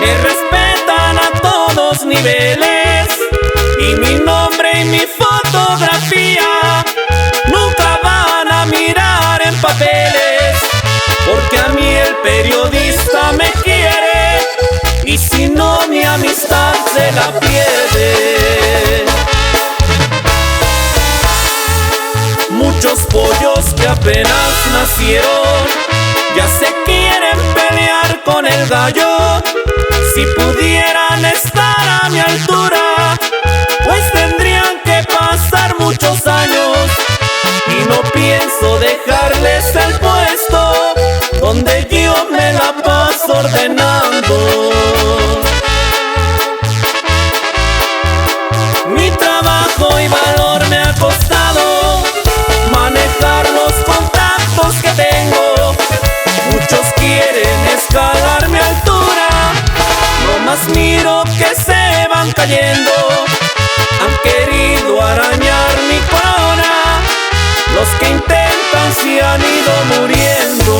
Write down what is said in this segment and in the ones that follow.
me respetan a todos niveles, y mi nombre y mi fotografía nunca van a mirar en papeles, porque a mí el periodista me quiere, y si no mi amistad se la pierde. Muchos pollos que apenas nacieron ya se quieren pelear con el gallo. Si pudieran estar a mi altura, pues tendrían que pasar muchos años, y no pienso dejarles el puesto donde yo me la paso ordenando. Mi trabajo y valor me ha costado manejar los contactos que tengo. Muchos quieren escalar mi altura, nomás miro que se van cayendo. Han querido arañar mi corona, los que intentan se han ido muriendo.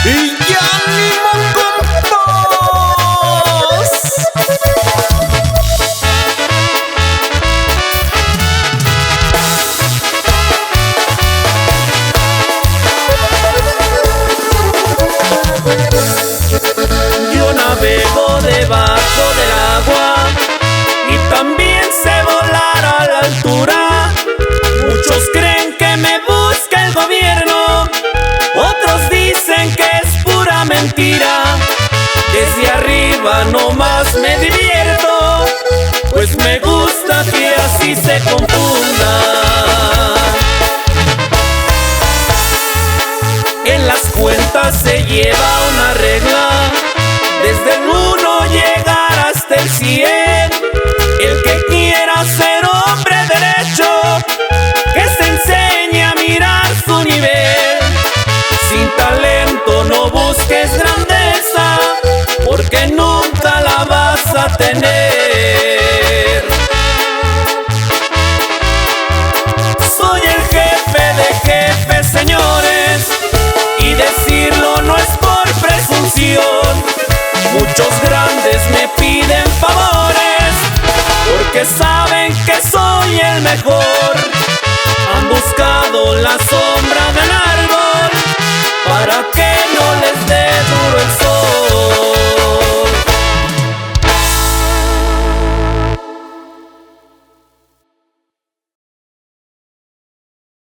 Y ya ni compás. Yo navego debajo del agua y también sé volar a la altura. Muchos creen que me busca el gobierno, otros dicen que es pura mentira. Desde arriba nomás me divierto, pues me gusta que así se confunda. En las cuentas se lleva una regla, desde el 1 llegar hasta el 100. El que quiera ser hombre derecho, que se enseñe a mirar su nivel. Sin talento no busques grandeza, porque nunca la vas a tener. Soy el jefe de jefes, señores, y decirlo no es por presunción. Muchos grandes me piden favores, porque saben que soy el mejor. Han buscado la